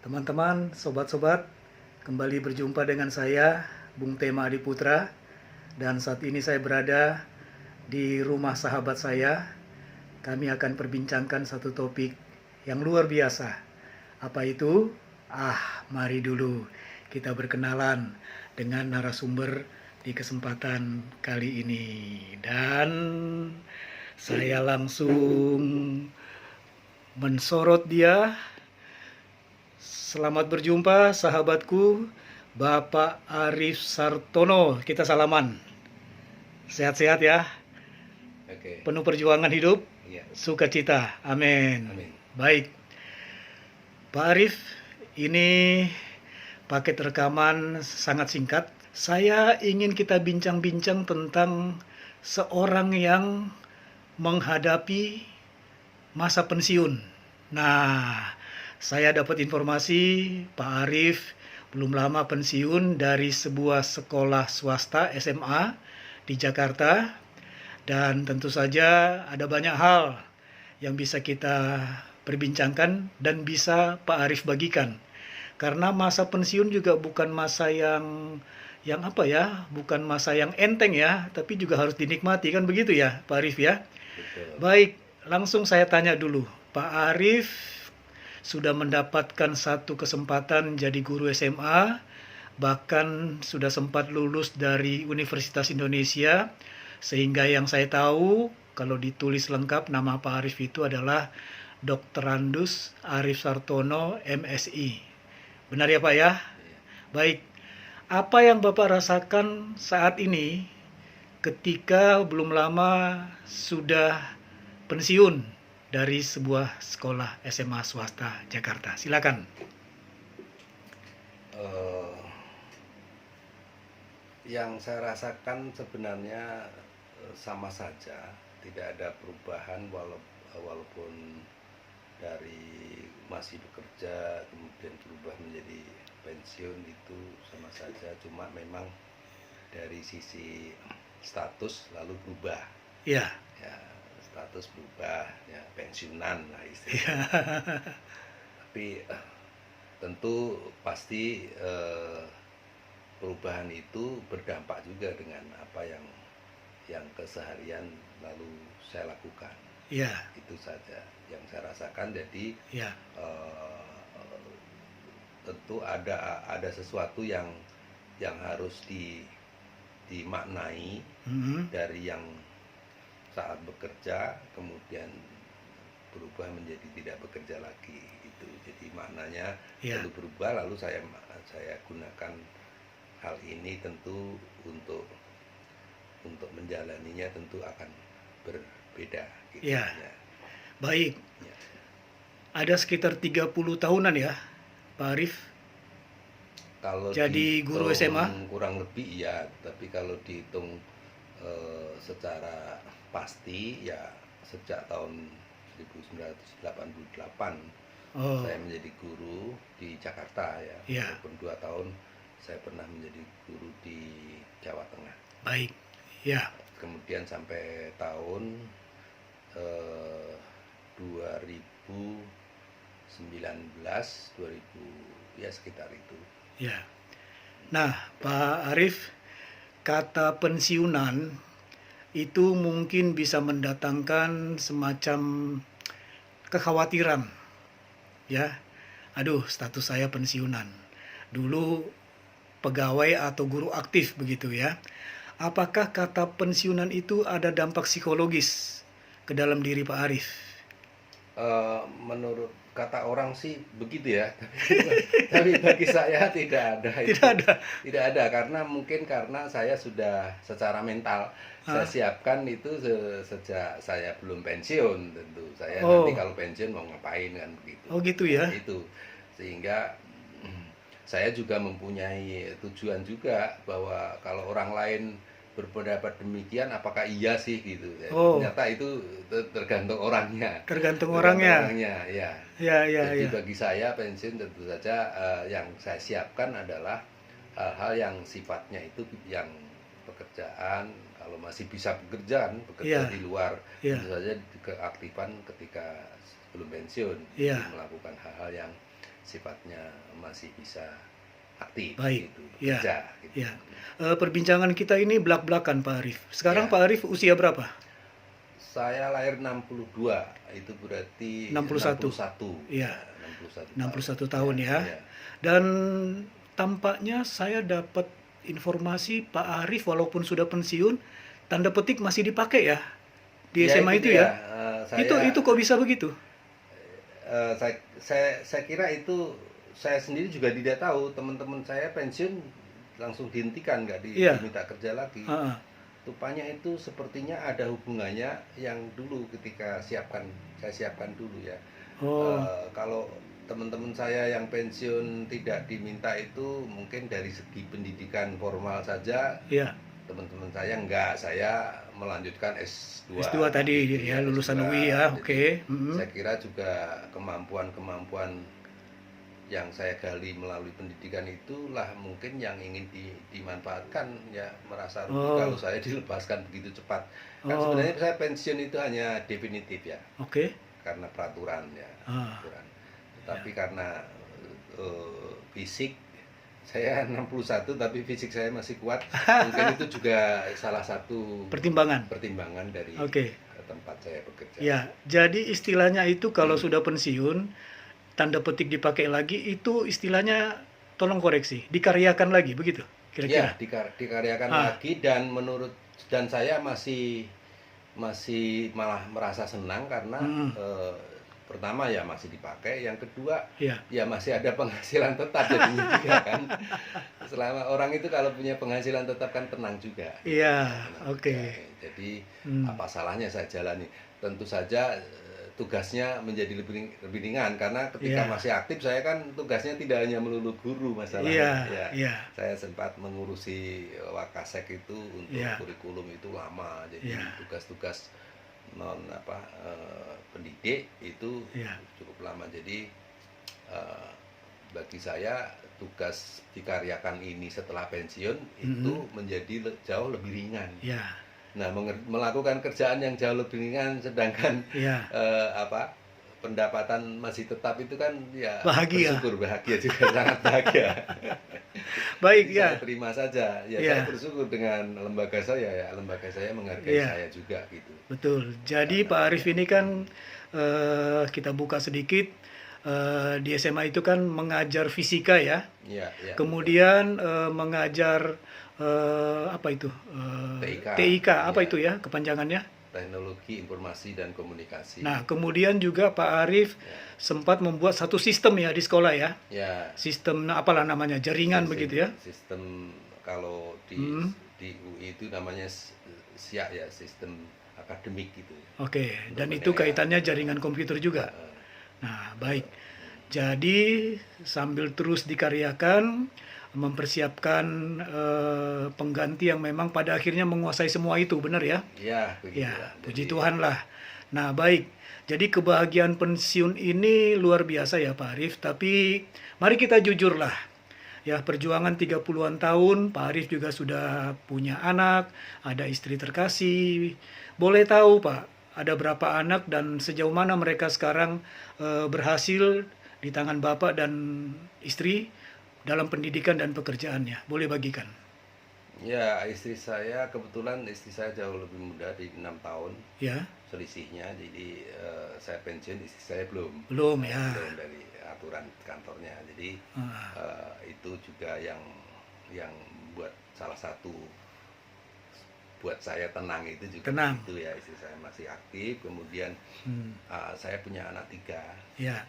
Teman-teman, sobat-sobat, kembali berjumpa dengan saya, Bung Tema Adiputra, dan saat ini saya berada di rumah sahabat saya. Kami akan perbincangkan satu topik yang luar biasa. Apa itu? Mari dulu kita berkenalan dengan narasumber di kesempatan kali ini. Dan saya langsung mensorot dia. Selamat berjumpa sahabatku, Bapak Arif Sartono. Kita salaman. Sehat-sehat ya. Oke. Penuh perjuangan hidup, Iya. sukacita. Amin. Amin. Baik. Pak Arif, ini paket rekaman sangat singkat. Saya ingin kita bincang-bincang tentang seorang yang menghadapi masa pensiun. Nah, saya dapat informasi Pak Arif belum lama pensiun dari sebuah sekolah swasta SMA di Jakarta, dan tentu saja ada banyak hal yang bisa kita perbincangkan dan bisa Pak Arif bagikan. Karena masa pensiun juga bukan masa yang bukan masa yang enteng ya, tapi juga harus dinikmati, kan begitu ya Pak Arif ya. Betul. Baik, langsung saya tanya dulu. Pak Arif sudah mendapatkan satu kesempatan jadi guru SMA, bahkan sudah sempat lulus dari Universitas Indonesia, sehingga yang saya tahu kalau ditulis lengkap nama Pak Arif itu adalah Dr. Andus Arif Sartono MSI. Benar ya Pak ya? Baik, apa yang Bapak rasakan saat ini ketika belum lama sudah pensiun dari sebuah sekolah SMA swasta Jakarta? Silakan. Yang saya rasakan sebenarnya sama saja, tidak ada perubahan walaupun dari masih bekerja kemudian berubah menjadi pensiun, itu sama saja, cuma memang dari sisi status lalu berubah. Ya. Ya, status berubah, ya pensiunan lah istilahnya. Tapi tentu pasti perubahan itu berdampak juga dengan apa yang keseharian lalu saya lakukan. Ya. Itu saja yang saya rasakan. Jadi Ya. tentu ada sesuatu yang harus dimaknai dari yang saat bekerja kemudian berubah menjadi tidak bekerja lagi, itu jadi maknanya lalu berubah, lalu saya gunakan hal ini tentu untuk menjalaninya tentu akan berbeda gitu. Ya. Baik. Ya. Ada sekitar 30 tahunan ya Pak Arif kalau jadi guru SMA? Kurang lebih ya, tapi kalau dihitung secara pasti ya sejak tahun 1988 saya menjadi guru di Jakarta ya. Walaupun 2 tahun saya pernah menjadi guru di Jawa Tengah. Baik. Ya. Kemudian sampai tahun 2019 ya sekitar itu. Ya. Nah, Pak Arif, kata pensiunan itu mungkin bisa mendatangkan semacam kekhawatiran. Ya. Aduh, status saya pensiunan. Dulu pegawai atau guru aktif begitu ya. Apakah kata pensiunan itu ada dampak psikologis ke dalam diri Pak Arif? Menurut kata orang sih begitu ya, tapi bagi saya tidak ada. Tidak ada karena saya sudah secara mental saya siapkan itu sejak saya belum pensiun. Tentu saya nanti kalau pensiun mau ngapain kan begitu. Oh gitu ya. Nah, itu sehingga saya juga mempunyai tujuan juga bahwa kalau orang lain berpendapat demikian apakah iya sih gitu. Ternyata itu tergantung orangnya. Tergantung orangnya. Ya. Jadi bagi saya pensiun tentu saja yang saya siapkan adalah hal-hal yang sifatnya itu yang pekerjaan, kalau masih bisa bekerja di luar, tentu saja keaktifan ketika sebelum pensiun, melakukan hal-hal yang sifatnya masih bisa aktif Baik. gitu, Ya. bekerja gitu. Ya. Perbincangan kita ini belak-belakan Pak Arif. Sekarang Ya. Pak Arif usia berapa? Saya lahir 62, itu berarti 61. 61. Iya. 61 61 tahun ya. Ya. Dan tampaknya saya dapat informasi Pak Arif walaupun sudah pensiun, tanda petik masih dipakai ya di Ya, SMA itu dia. ya. Itu kok bisa begitu? Saya kira itu saya sendiri juga tidak tahu. Teman-teman saya pensiun langsung dihentikan, nggak Iya. diminta kerja lagi. Heeh. Rupanya itu sepertinya ada hubungannya yang dulu ketika saya siapkan dulu ya. Oh, Kalau teman-teman saya yang pensiun tidak diminta itu mungkin dari segi pendidikan formal saja. iya. Teman-teman saya enggak, saya melanjutkan S2. S2 tadi ya, lulusan S2. UI ya. Jadi, Oke. Mm-mm. saya kira juga kemampuan-kemampuan yang saya gali melalui pendidikan itulah mungkin yang ingin dimanfaatkan ya, merasa rugi Oh. kalau saya dilepaskan begitu cepat. Kan Oh. sebenarnya saya pensiun itu hanya definitif ya, Oke. karena peraturan ya, Ah. peraturan. Tetapi karena fisik saya 61 tapi fisik saya masih kuat, mungkin itu juga salah satu Pertimbangan. dari Oke. tempat saya bekerja. Ya, jadi istilahnya itu kalau sudah pensiun, tanda petik dipakai lagi, itu istilahnya, tolong koreksi, dikaryakan lagi, begitu Ya, kira-kira? dikaryakan lagi, dan saya masih malah merasa senang karena Mm-mm. pertama ya masih dipakai, yang kedua Ya. ya masih ada penghasilan tetap jadinya juga kan. Selama orang itu kalau punya penghasilan tetap kan tenang juga. Iya, Tenang oke. juga. Jadi Hmm. apa salahnya saya jalani? Tentu saja tugasnya menjadi lebih ringan karena ketika Iya. masih aktif saya kan tugasnya tidak hanya melulu guru masalahnya. Iya, Ya. iya. Saya sempat mengurusi Wakasek itu untuk Iya. kurikulum itu lama, jadi Iya. tugas-tugas pendidik itu Iya. cukup lama. Jadi bagi saya tugas dikaryakan ini setelah pensiun itu menjadi jauh lebih ringan. Iya. Nah, melakukan kerjaan yang jauh lebih ringan sedangkan Iya. pendapatan masih tetap itu kan ya Bahagia. bersyukur, bahagia juga, sangat bahagia. Baik Jadi ya. saya terima saja ya, Iya. saya bersyukur dengan lembaga saya menghargai Iya. saya juga gitu. Betul. Jadi Pak Arif ini kan kita buka sedikit, di SMA itu kan mengajar fisika ya. Iya, iya. Kemudian mengajar apa itu? TIK apa Iya. itu ya kepanjangannya? Teknologi Informasi dan Komunikasi. Nah, kemudian juga Pak Arif sempat membuat satu sistem ya di sekolah ya. Ya, Sistem apalah namanya, jaringan sistem- begitu ya. Sistem kalau di UI itu namanya SIA ya, sistem akademik gitu. Oke, dan Untuk itu penilaian. kaitannya jaringan komputer juga. Nah, baik. Jadi sambil terus dikaryakan, mempersiapkan pengganti yang memang pada akhirnya menguasai semua itu, benar ya? Ya, begitu. Ya, lah. puji Jadi, Tuhan lah. Nah, baik. Jadi kebahagiaan pensiun ini luar biasa ya Pak Arif, tapi mari kita jujur lah. Ya, perjuangan 30-an tahun, Pak Arif juga sudah punya anak, ada istri terkasih. Boleh tahu Pak, ada berapa anak dan sejauh mana mereka sekarang berhasil di tangan Bapak dan istri dalam pendidikan dan pekerjaannya? Boleh bagikan. ya, kebetulan istri saya jauh lebih muda di 6 tahun Ya, selisihnya. Jadi saya pensiun, istri saya belum. belum ya. Belum dari aturan kantornya. Jadi itu juga yang buat salah satu buat saya tenang itu juga Tenang. itu ya, istri saya masih aktif. Kemudian saya punya anak 3 Ya.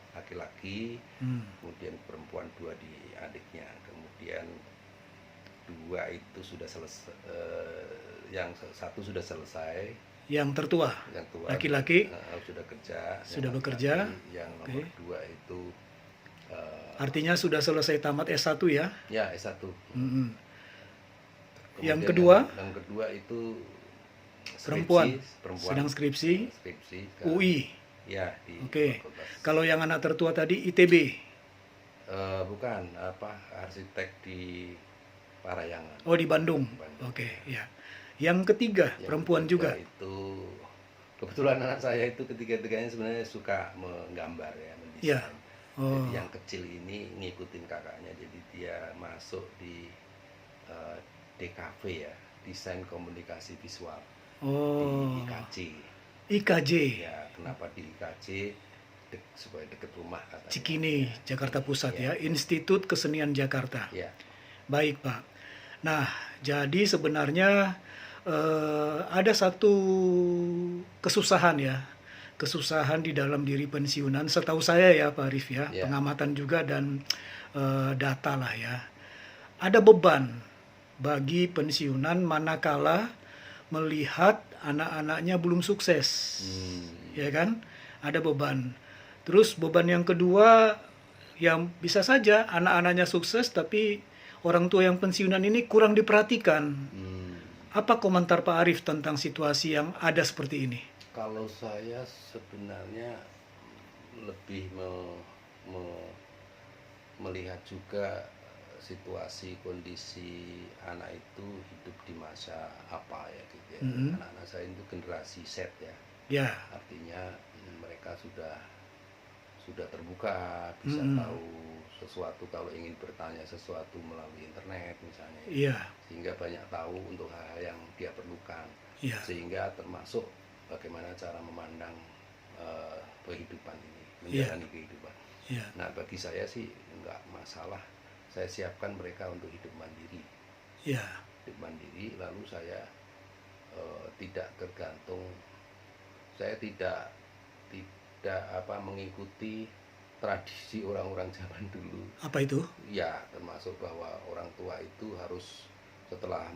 laki-laki, Hmm. kemudian perempuan 2 di adiknya, kemudian 2 itu sudah selesai, yang satu sudah selesai, Yang tertua, yang tua laki-laki sudah kerja, sudah yang bekerja. laki-laki, yang nomor 2 itu artinya sudah selesai tamat S1 ya. ya S1. Mm-mm. Kemudian Yang kedua? yang kedua itu Perempuan, perempuan sedang skripsi sekarang. UI. Ya, di Oke. fakultas. Kalau yang anak tertua tadi ITB. Bukan, arsitek di Parayangan. Oh, di Bandung. Bandung. Oke, ya. Yang ketiga, Yang perempuan ketiga juga. itu kebetulan anak saya itu ketiga-tiganya sebenarnya suka menggambar ya, mendesain. Ya. Jadi Oh, yang kecil ini ngikutin kakaknya, jadi dia masuk di eh, DKV ya, Desain Komunikasi Visual di oh, IKJ. IKJ, Ya, kenapa di IKJ? Supaya deket rumah katanya. Cikini, Ya, Jakarta Cikini. Pusat Ya, ya, Institut Kesenian Jakarta. ya, Baik, Pak. Nah, jadi sebenarnya ada satu kesusahan ya, kesusahan di dalam diri pensiunan. Setahu saya ya, Pak Arif ya, ya, pengamatan juga dan data lah ya. Ada beban bagi pensiunan manakala melihat anak-anaknya belum sukses, hmm, ya kan? Ada beban. Terus beban yang kedua, yang bisa saja anak-anaknya sukses tapi orang tua yang pensiunan ini kurang diperhatikan. hmm. Apa komentar Pak Arif tentang situasi yang ada seperti ini? Kalau saya sebenarnya lebih me- melihat juga situasi kondisi anak itu hidup di masa apa ya gitu ya. Mhm. Anak-anak saya itu generasi Z ya, Ya, artinya mereka sudah terbuka, bisa mhm. tahu sesuatu kalau ingin bertanya sesuatu melalui internet misalnya, Iya, sehingga banyak tahu untuk hal-hal yang dia perlukan, iya, sehingga termasuk bagaimana cara memandang kehidupan ini, iya, menjalani kehidupan. iya, Nah, bagi saya sih nggak masalah, saya siapkan mereka untuk hidup mandiri, iya, lalu saya tidak tergantung, saya tidak apa mengikuti tradisi orang-orang zaman dulu. apa itu? Ya, termasuk bahwa orang tua itu harus setelah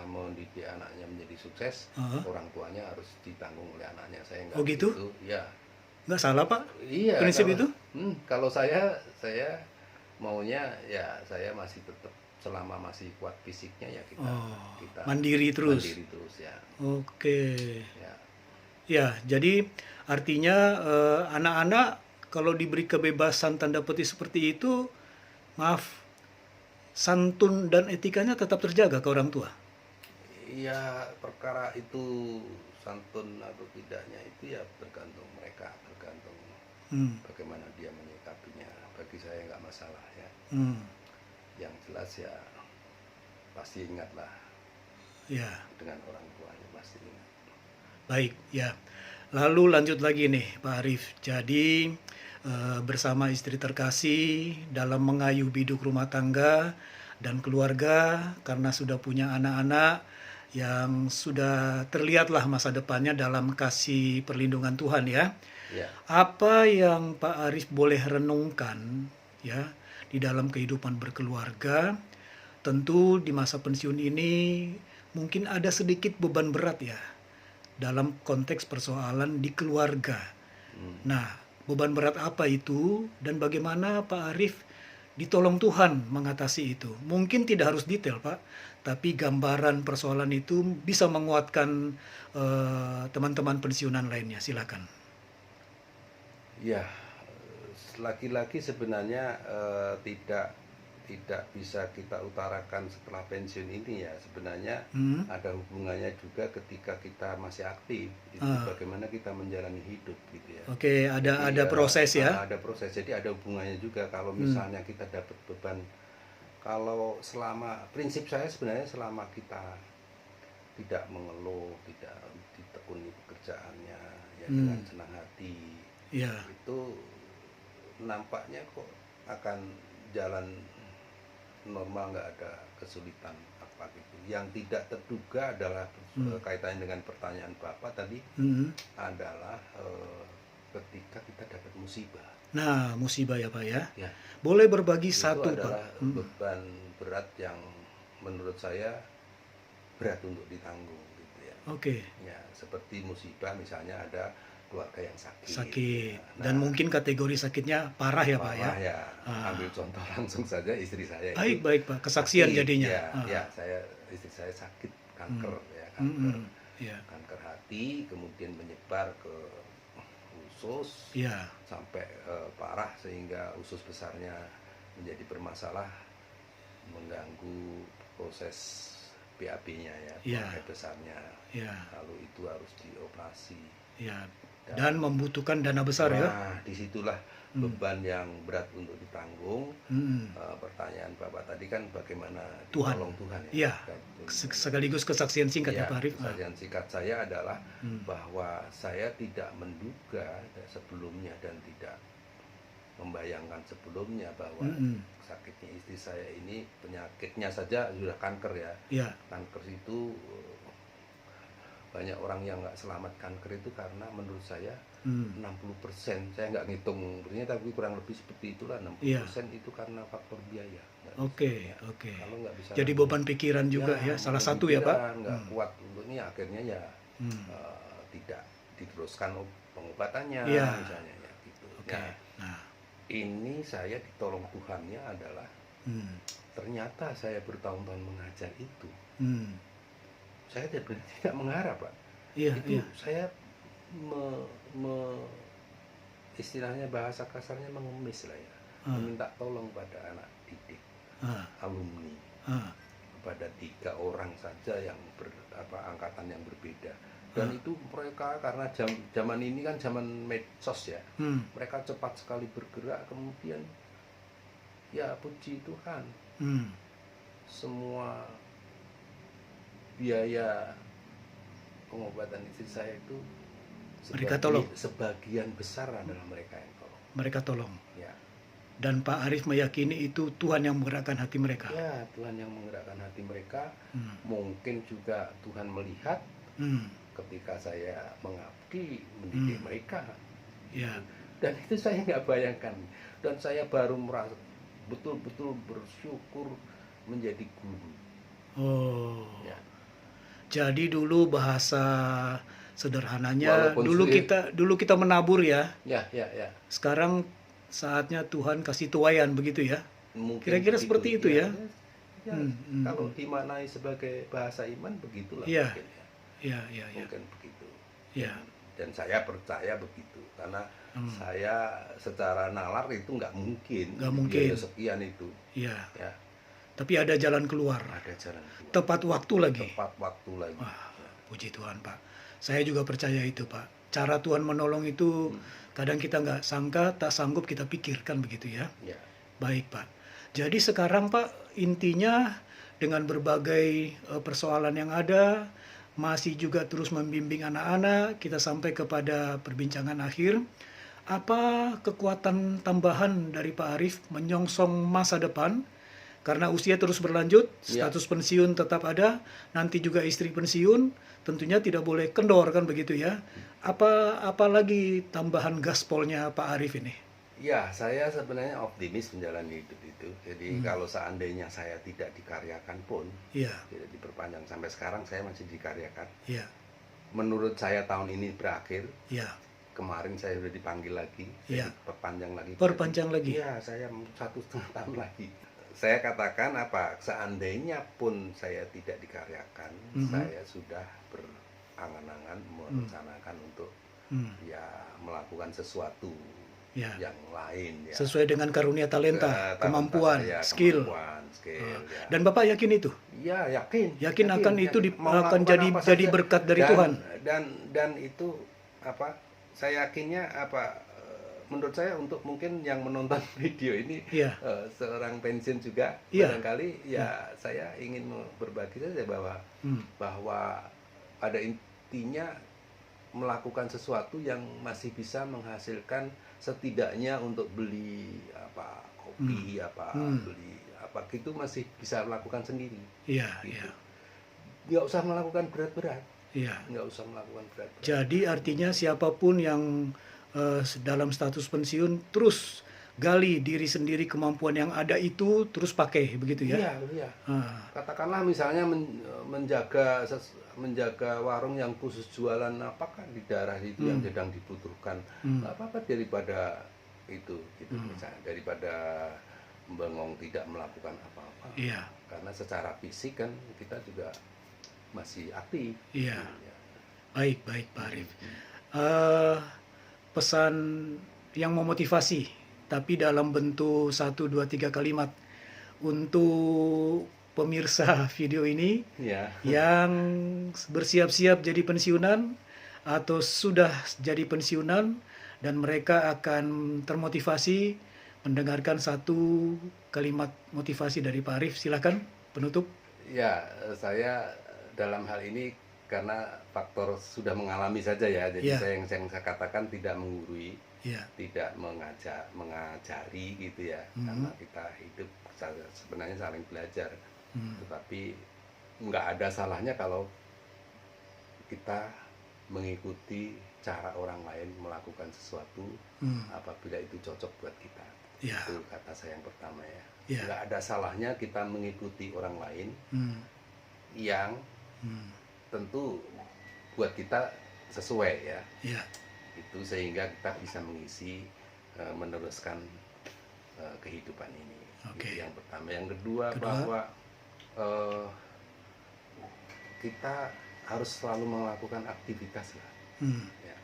mendidik anaknya menjadi sukses, Heeh. orang tuanya harus ditanggung oleh anaknya. Saya Oh nggak gitu? begitu. Ya, Nggak salah Pak, iya, prinsip itu? kalau saya maunya ya saya masih tetap, selama masih kuat fisiknya ya kita Oh, kita mandiri terus. mandiri terus ya. Oke. Ya, Ya, jadi artinya anak-anak kalau diberi kebebasan tanda petik seperti itu, maaf, santun dan etikanya tetap terjaga ke orang tua. ya, perkara itu santun atau tidaknya itu ya tergantung mereka, tergantung Hmm, bagaimana dia menyikapinya. Bagi saya nggak masalah ya. hmm, Yang jelas ya pasti ingatlah ya, dengan orang tuanya, pasti ingat. baik, ya. Lalu lanjut lagi nih, Pak Arif. Jadi bersama istri terkasih dalam mengayuh biduk rumah tangga dan keluarga karena sudah punya anak-anak yang sudah terlihatlah masa depannya dalam kasih perlindungan Tuhan ya. Ya, Apa yang Pak Arif boleh renungkan ya di dalam kehidupan berkeluarga? Tentu di masa pensiun ini mungkin ada sedikit beban berat ya dalam konteks persoalan di keluarga. hmm, Nah, beban berat apa itu dan bagaimana Pak Arif ditolong Tuhan mengatasi itu? Mungkin tidak harus detail, Pak, tapi gambaran persoalan itu bisa menguatkan teman-teman pensiunan lainnya. Silakan. ya, laki-laki sebenarnya tidak bisa kita utarakan setelah pensiun ini ya. Sebenarnya Hmm. ada hubungannya juga ketika kita masih aktif, itu Ah, bagaimana kita menjalani hidup gitu ya. oke, Jadi ada proses ya. ada proses, jadi ada hubungannya juga. Kalau Hmm. misalnya kita dapat beban, kalau selama, prinsip saya sebenarnya selama kita tidak mengeluh, tidak ditekuni pekerjaannya ya dengan Hmm. senang hati, Ya. itu nampaknya kok akan jalan normal, nggak ada kesulitan apa gitu. Yang tidak terduga adalah Hmm. kaitannya dengan pertanyaan Bapak tadi, Hmm. adalah ketika kita dapat musibah. Nah, musibah ya, Pak ya. Ya, Boleh berbagi itu satu, Pak. adalah beban berat yang menurut saya berat untuk ditanggung gitu ya. Oke. Ya, seperti musibah misalnya ada keluarga yang sakit. Sakit. Ya. Dan mungkin kategori sakitnya parah ya, Pak ya. Parah ya. Ah. Ambil contoh langsung saja istri saya Baik, itu baik, Pak. Kesaksian sakit, jadinya. ya, Ah. ya, istri saya sakit kanker ya, Mm-mm. Ya. kanker hati, kemudian menyebar ke usus Ya. sampai parah sehingga usus besarnya menjadi bermasalah, mengganggu proses BAB-nya ya, Ya. buang air besarnya. Ya. Lalu itu harus dioperasi. Ya. Dan membutuhkan dana besar ya. Nah, disitulah beban yang berat untuk ditanggung. Hmm. Pertanyaan Bapak tadi kan bagaimana Tuhan. ditolong Tuhan ya. Iya. Sekaligus kesaksian singkat ya, Ya, Pak Arif. kesaksian singkat saya adalah Hmm. bahwa saya tidak menduga sebelumnya dan tidak membayangkan sebelumnya bahwa Hmm. sakitnya istri saya ini penyakitnya saja sudah kanker ya. Ya. Kanker itu banyak orang yang nggak selamat kanker itu karena menurut saya 60%, saya nggak ngitung berarti tapi kurang lebih seperti itulah, 60% itu karena faktor biaya. Oke. Kalau nggak bisa Jadi beban pikiran juga ya, salah beban satu ya, Pak. pikiran, nggak kuat untuk ini, akhirnya ya tidak diteruskan pengobatannya misalnya ya gitu. Oke. Nah, ini saya ditolong Tuhannya adalah ternyata saya bertahun-tahun mengajar itu. Saya tidak mengharap, Pak. Iya. Saya istilahnya bahasa kasarnya mengemis lah ya, meminta tolong pada anak didik, alumni, kepada 3 orang saja yang angkatan yang berbeda. Dan itu mereka karena zaman ini kan zaman medsos ya, mereka cepat sekali bergerak, kemudian ya puji Tuhan, semua biaya pengobatan istri saya itu Mereka tolong. Sebagian besar adalah mereka yang tolong. Mereka tolong. Ya. Dan Pak Arif meyakini itu Tuhan yang menggerakkan hati mereka. Ya, Tuhan yang menggerakkan hati mereka. Mungkin juga Tuhan melihat ketika saya mengabdi mendidik mereka. Ya. Dan itu saya nggak bayangkan. Dan saya baru merasa betul-betul bersyukur menjadi guru. Oh. Ya. Jadi dulu bahasa sederhananya, dulu kita menabur ya. Ya. Sekarang saatnya Tuhan kasih tuaian begitu ya. Mungkin kira-kira seperti itu ya. Kalau dimaknai sebagai bahasa iman begitulah ya. Mungkin ya. Mungkin begitu. Ya. Dan saya percaya begitu karena saya secara nalar itu nggak mungkin. Sekian itu. Ya. Ya. Tapi ada jalan keluar. Ada jalan keluar. Tepat waktu lagi. Wah, puji Tuhan, Pak. Saya juga percaya itu, Pak. Cara Tuhan menolong itu kadang kita nggak sangka, tak sanggup kita pikirkan begitu ya. Baik, Pak. Jadi sekarang, Pak, intinya dengan berbagai persoalan yang ada, masih juga terus membimbing anak-anak, kita sampai kepada perbincangan akhir. Apa kekuatan tambahan dari Pak Arif menyongsong masa depan? Karena usia terus berlanjut, status pensiun tetap ada, nanti juga istri pensiun, tentunya tidak boleh kendor kan begitu ya. Apa lagi tambahan gaspolnya Pak Arif ini? Ya, saya sebenarnya optimis menjalani hidup itu. Jadi kalau seandainya saya tidak dikaryakan pun, tidak diperpanjang sampai sekarang saya masih dikaryakan. Menurut saya tahun ini berakhir. Kemarin saya sudah dipanggil lagi, perpanjang lagi. Iya, saya 1,5 tahun lagi. Saya katakan seandainya pun saya tidak dikaryakan, saya sudah berangan-angan merencanakan untuk melakukan sesuatu yang lain. Sesuai dengan karunia talenta, kemampuan, skill. Dan Bapak yakin itu? Ya, yakin. Yakin akan itu akan jadi berkat dari Tuhan. Dan itu saya yakinnya menurut saya untuk mungkin yang menonton video ini seorang pensiun juga barangkali saya ingin berbagi saja bahwa pada intinya melakukan sesuatu yang masih bisa menghasilkan setidaknya untuk beli kopi beli gitu masih bisa melakukan sendiri. Gitu. Nggak usah melakukan berat-berat. Nggak usah melakukan berat-berat. Jadi artinya siapapun yang dalam status pensiun terus gali diri sendiri, kemampuan yang ada itu terus pakai begitu ya. Iya. Katakanlah misalnya menjaga warung yang khusus jualan apakah di daerah itu yang sedang dibutuhkan, nggak apa-apa daripada itu gitu misalnya, daripada bengong tidak melakukan apa-apa. Karena secara fisik kan kita juga masih aktif. Baik Pak Arif. Pesan yang memotivasi tapi dalam bentuk 1, 2, 3 kalimat untuk pemirsa video ini yang bersiap-siap jadi pensiunan atau sudah jadi pensiunan dan mereka akan termotivasi mendengarkan satu kalimat motivasi dari Pak Arif. Silakan penutup. Ya, saya dalam hal ini karena faktor sudah mengalami saja ya, jadi Ya. saya katakan tidak menggurui, Ya. tidak mengajari gitu ya, karena kita hidup sebenarnya saling belajar, tetapi nggak ada salahnya kalau kita mengikuti cara orang lain melakukan sesuatu apabila itu cocok buat kita. Ya. Itu kata saya yang pertama ya. Ya. Nggak ada salahnya kita mengikuti orang lain yang tentu buat kita sesuai ya. Ya. Itu sehingga kita bisa mengisi meneruskan kehidupan ini. Oke. Itu yang pertama. Yang kedua, bahwa kita harus selalu melakukan aktivitas lah. Ya.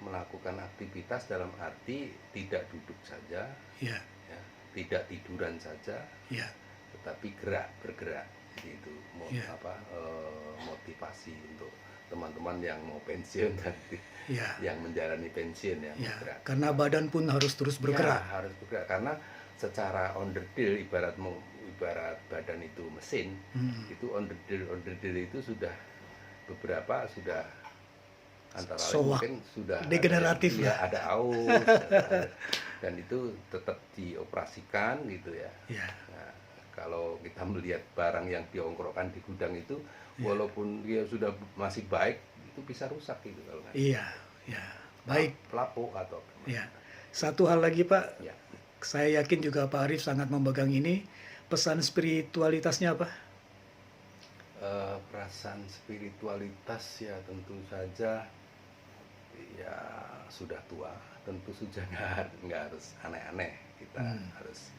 Melakukan aktivitas dalam arti tidak duduk saja, Ya. ya, tidak tiduran saja, Ya. tetapi bergerak. Jadi itu motivasi untuk teman-teman yang mau pensiun nanti, Ya. yang menjalani pensiun ya, Ya. bergerak. Karena badan pun harus terus bergerak. Ya, harus bergerak karena secara onderdil ibarat badan itu mesin, itu onderdil itu sudah beberapa sudah antara lain Soak. mungkin sudah Degeneratif ya, lah. ada aus dan itu tetap dioperasikan gitu ya. Ya. Nah, kalau kita melihat barang yang diongkrokkan di gudang itu, walaupun dia sudah masih baik, itu bisa rusak gitu kalau nggak. Iya. Ya. Baik. Pelapuk atau Ya. Satu hal lagi Pak, ya. saya yakin juga Pak Arif sangat memegang ini. Pesan spiritualitasnya apa? Perasaan spiritualitas ya tentu saja ya sudah tua, tentu saja nggak harus aneh-aneh, kita harus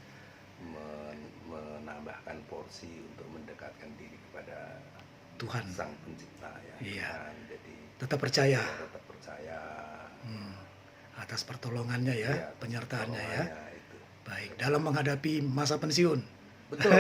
menambahkan porsi untuk mendekatkan diri kepada Tuhan. Sang Pencipta ya. Iya. Tuhan. Jadi Tetap percaya tetap percaya atas pertolongannya ya, ya, penyertaannya ya. pertolongannya itu. Baik, dalam menghadapi masa pensiun. Betul.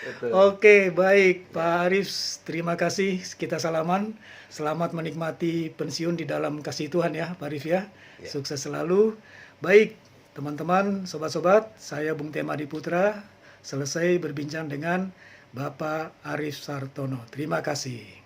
Betul. Oke, baik Pak Arif, terima kasih. Kita salaman. Selamat menikmati pensiun di dalam kasih Tuhan ya, Pak Arif ya. Ya. Sukses selalu. Baik, teman-teman, sobat-sobat, saya Bung Temadi Putra selesai berbincang dengan Bapak Arif Sartono. Terima kasih.